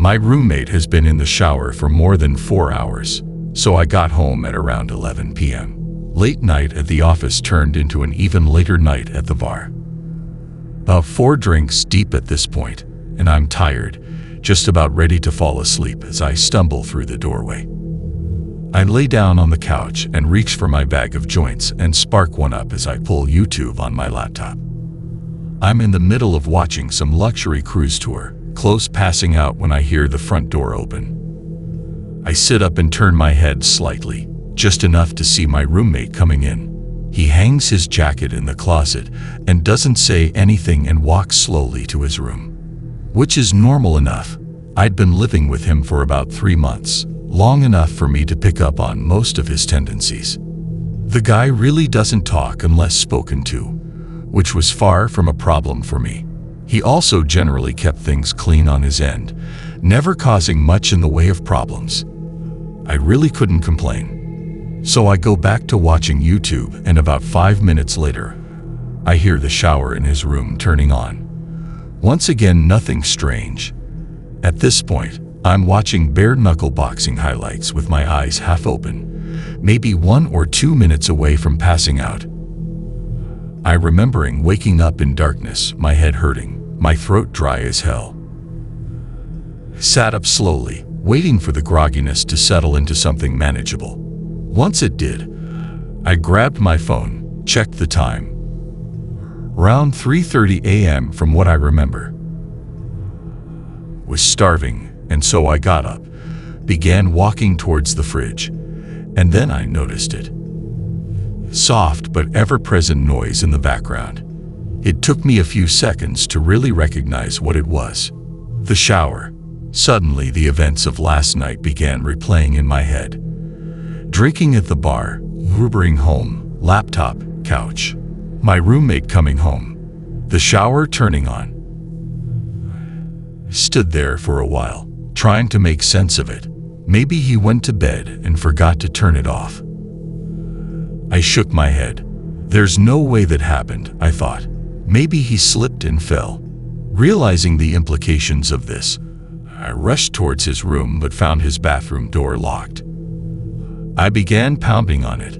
My roommate has been in the shower for more than 4 hours, so I got home at around 11 p.m. Late night at the office turned into an even later night at the bar. About 4 drinks deep at this point, and I'm tired, just about ready to fall asleep as I stumble through the doorway. I lay down on the couch and reach for my bag of joints and spark one up as I pull YouTube on my laptop. I'm in the middle of watching some luxury cruise tour, close passing out when I hear the front door open. I sit up and turn my head slightly, just enough to see my roommate coming in. He hangs his jacket in the closet and doesn't say anything and walks slowly to his room. Which is normal enough. I'd been living with him for about 3 months, long enough for me to pick up on most of his tendencies. The guy really doesn't talk unless spoken to, which was far from a problem for me. He also generally kept things clean on his end, never causing much in the way of problems. I really couldn't complain. So I go back to watching YouTube, and about 5 minutes later, I hear the shower in his room turning on. Once again, nothing strange. At this point, I'm watching bare-knuckle boxing highlights with my eyes half open, maybe 1 or 2 minutes away from passing out. I remembering waking up in darkness, my head hurting, my throat dry as hell. Sat up slowly, waiting for the grogginess to settle into something manageable. Once it did, I grabbed my phone, checked the time. Around 3:30 a.m. from what I remember. Was starving, and so I got up, began walking towards the fridge, and then I noticed it. Soft but ever-present noise in the background. It took me a few seconds to really recognize what it was. The shower. Suddenly the events of last night began replaying in my head. Drinking at the bar, Ubering home, laptop, couch. My roommate coming home. The shower turning on. Stood there for a while, trying to make sense of it. Maybe he went to bed and forgot to turn it off. I shook my head. There's no way that happened, I thought. Maybe he slipped and fell. Realizing the implications of this, I rushed towards his room but found his bathroom door locked. I began pounding on it.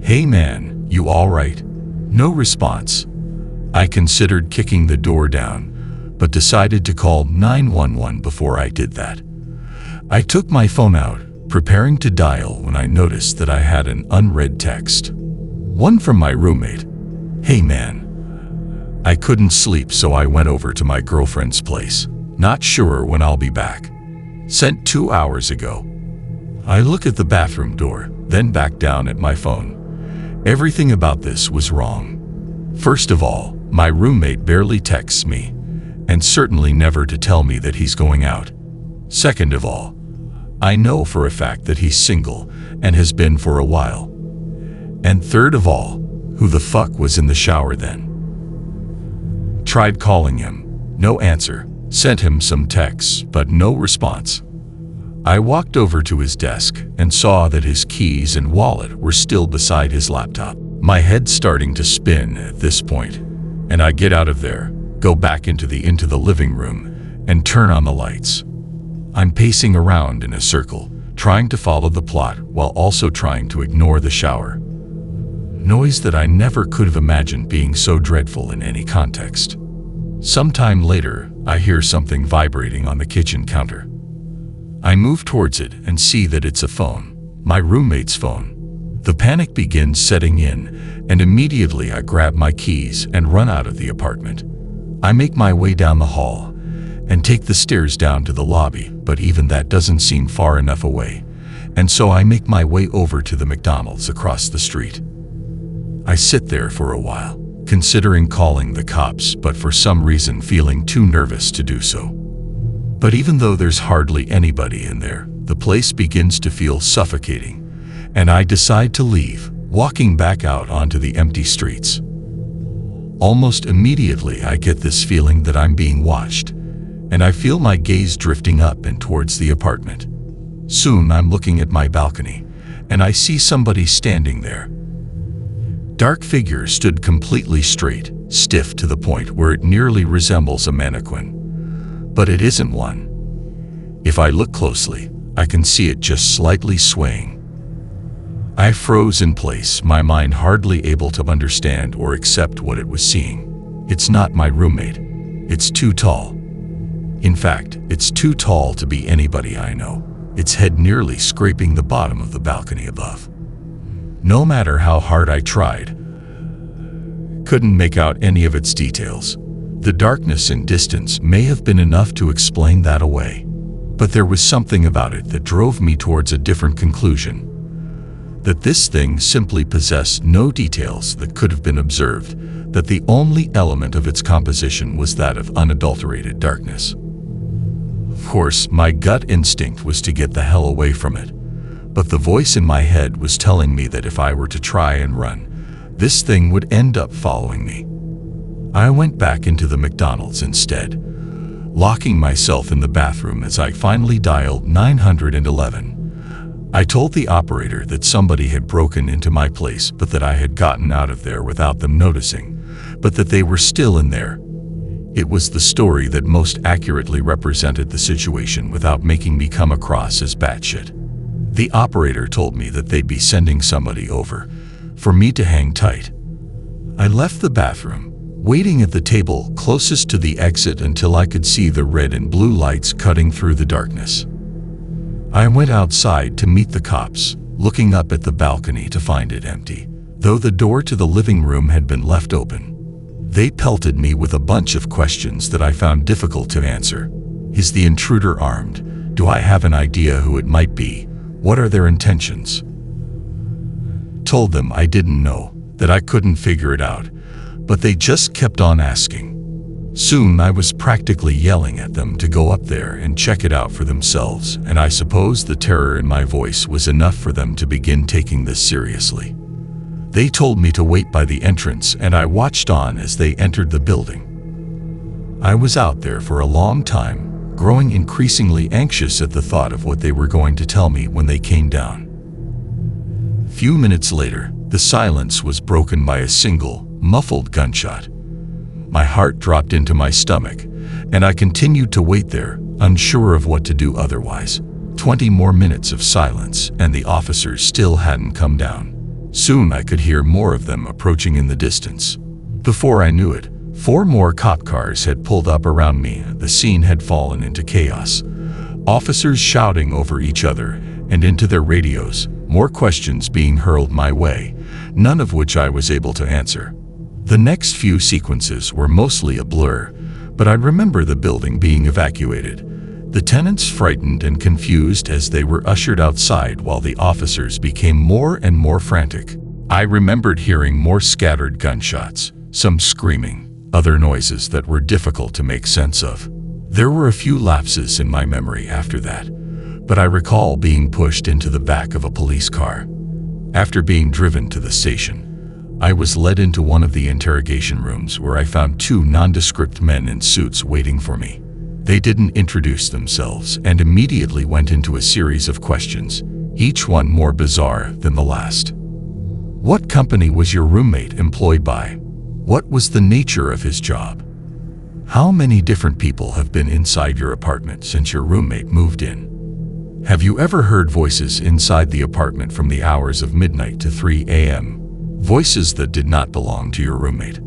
"Hey man, you all right?" No response. I considered kicking the door down, but decided to call 911 before I did that. I took my phone out, preparing to dial when I noticed that I had an unread text. One from my roommate. "Hey man. I couldn't sleep, so I went over to my girlfriend's place. Not sure when I'll be back. Sent 2 hours ago." I look at the bathroom door, then back down at my phone. Everything about this was wrong. First of all, my roommate barely texts me, and certainly never to tell me that he's going out. Second of all, I know for a fact that he's single and has been for a while. And third of all, who the fuck was in the shower then? Tried calling him, no answer. Sent him some texts, but no response. I walked over to his desk and saw that his keys and wallet were still beside his laptop. My head starting to spin at this point, and I get out of there, go back into the living room, and turn on the lights. I'm pacing around in a circle, trying to follow the plot while also trying to ignore the shower. Noise that I never could have imagined being so dreadful in any context. Sometime later, I hear something vibrating on the kitchen counter. I move towards it and see that it's a phone, my roommate's phone. The panic begins setting in, and immediately I grab my keys and run out of the apartment. I make my way down the hall and take the stairs down to the lobby, but even that doesn't seem far enough away, and so I make my way over to the McDonald's across the street. I sit there for a while, considering calling the cops, but for some reason feeling too nervous to do so. But even though there's hardly anybody in there, the place begins to feel suffocating, and I decide to leave, walking back out onto the empty streets. Almost immediately I get this feeling that I'm being watched, and I feel my gaze drifting up and towards the apartment. Soon I'm looking at my balcony, and I see somebody standing there. Dark figure stood completely straight, stiff to the point where it nearly resembles a mannequin. But it isn't one. If I look closely, I can see it just slightly swaying. I froze in place, my mind hardly able to understand or accept what it was seeing. It's not my roommate. It's too tall. In fact, it's too tall to be anybody I know, its head nearly scraping the bottom of the balcony above. No matter how hard I tried, couldn't make out any of its details. The darkness and distance may have been enough to explain that away, but there was something about it that drove me towards a different conclusion. That this thing simply possessed no details that could have been observed, that the only element of its composition was that of unadulterated darkness. Of course, my gut instinct was to get the hell away from it, but the voice in my head was telling me that if I were to try and run, this thing would end up following me. I went back into the McDonald's instead, locking myself in the bathroom as I finally dialed 911. I told the operator that somebody had broken into my place, but that I had gotten out of there without them noticing, but that they were still in there. It was the story that most accurately represented the situation without making me come across as batshit. The operator told me that they'd be sending somebody over for me to hang tight. I left the bathroom, waiting at the table closest to the exit until I could see the red and blue lights cutting through the darkness. I went outside to meet the cops, looking up at the balcony to find it empty, though the door to the living room had been left open. They pelted me with a bunch of questions that I found difficult to answer. Is the intruder armed? Do I have an idea who it might be? What are their intentions? Told them I didn't know, that I couldn't figure it out, but they just kept on asking. Soon I was practically yelling at them to go up there and check it out for themselves, and I suppose the terror in my voice was enough for them to begin taking this seriously. They told me to wait by the entrance, and I watched on as they entered the building. I was out there for a long time, growing increasingly anxious at the thought of what they were going to tell me when they came down. Few minutes later, the silence was broken by a single, muffled gunshot. My heart dropped into my stomach, and I continued to wait there, unsure of what to do otherwise. 20 more minutes of silence, and the officers still hadn't come down. Soon I could hear more of them approaching in the distance. Before I knew it, 4 more cop cars had pulled up around me. The scene had fallen into chaos. Officers shouting over each other and into their radios, more questions being hurled my way, none of which I was able to answer. The next few sequences were mostly a blur, but I remember the building being evacuated, the tenants frightened and confused as they were ushered outside while the officers became more and more frantic. I remembered hearing more scattered gunshots, some screaming, other noises that were difficult to make sense of. There were a few lapses in my memory after that, but I recall being pushed into the back of a police car. After being driven to the station, I was led into one of the interrogation rooms where I found 2 nondescript men in suits waiting for me. They didn't introduce themselves and immediately went into a series of questions, each one more bizarre than the last. What company was your roommate employed by? What was the nature of his job? How many different people have been inside your apartment since your roommate moved in? Have you ever heard voices inside the apartment from the hours of midnight to 3 a.m.? Voices that did not belong to your roommate.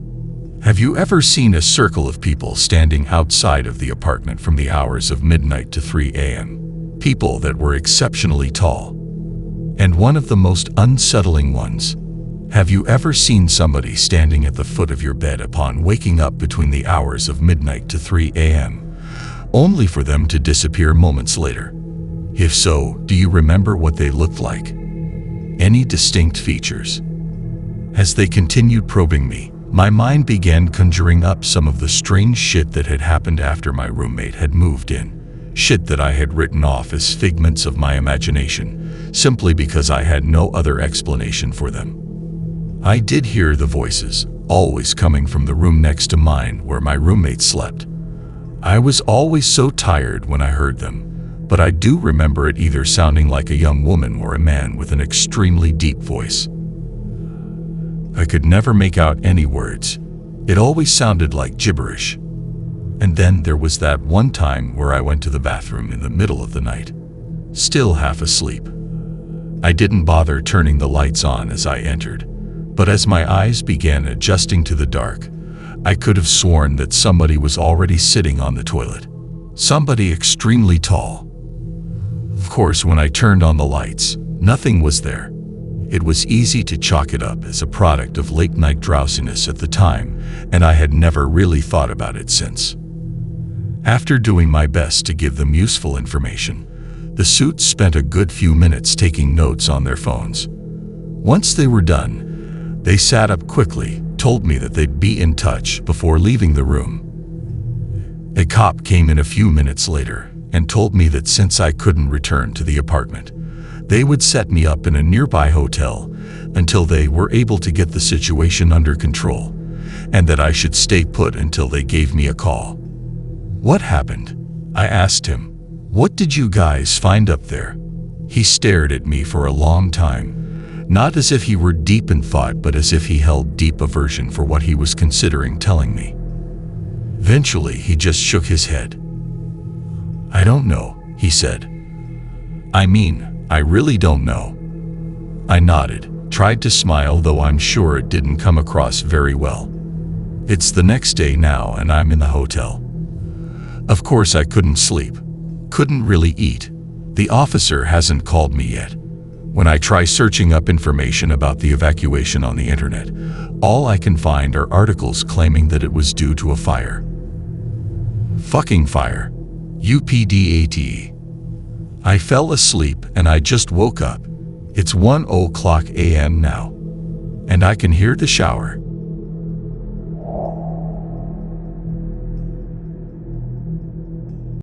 Have you ever seen a circle of people standing outside of the apartment from the hours of midnight to 3 a.m.? People that were exceptionally tall. And one of the most unsettling ones, have you ever seen somebody standing at the foot of your bed upon waking up between the hours of midnight to 3 a.m., only for them to disappear moments later? If so, do you remember what they looked like? Any distinct features? As they continued probing me, my mind began conjuring up some of the strange shit that had happened after my roommate had moved in. Shit that I had written off as figments of my imagination, simply because I had no other explanation for them. I did hear the voices, always coming from the room next to mine where my roommate slept. I was always so tired when I heard them, but I do remember it either sounding like a young woman or a man with an extremely deep voice. I could never make out any words. It always sounded like gibberish. And then there was that one time where I went to the bathroom in the middle of the night, still half asleep. I didn't bother turning the lights on as I entered, but as my eyes began adjusting to the dark, I could have sworn that somebody was already sitting on the toilet. Somebody extremely tall. Of course, when I turned on the lights, nothing was there. It was easy to chalk it up as a product of late-night drowsiness at the time, and I had never really thought about it since. After doing my best to give them useful information, the suits spent a good few minutes taking notes on their phones. Once they were done, they sat up quickly, told me that they'd be in touch before leaving the room. A cop came in a few minutes later and told me that since I couldn't return to the apartment, they would set me up in a nearby hotel until they were able to get the situation under control, and that I should stay put until they gave me a call. What happened? I asked him. What did you guys find up there? He stared at me for a long time, not as if he were deep in thought, but as if he held deep aversion for what he was considering telling me. Eventually, he just shook his head. I don't know, he said. I really don't know. I nodded, tried to smile, though I'm sure it didn't come across very well. It's the next day now and I'm in the hotel. Of course I couldn't sleep, couldn't really eat. The officer hasn't called me yet. When I try searching up information about the evacuation on the internet, all I can find are articles claiming that it was due to a fire. Fucking fire. UPDATE. I fell asleep and I just woke up. It's 1:00 a.m. now. And I can hear the shower.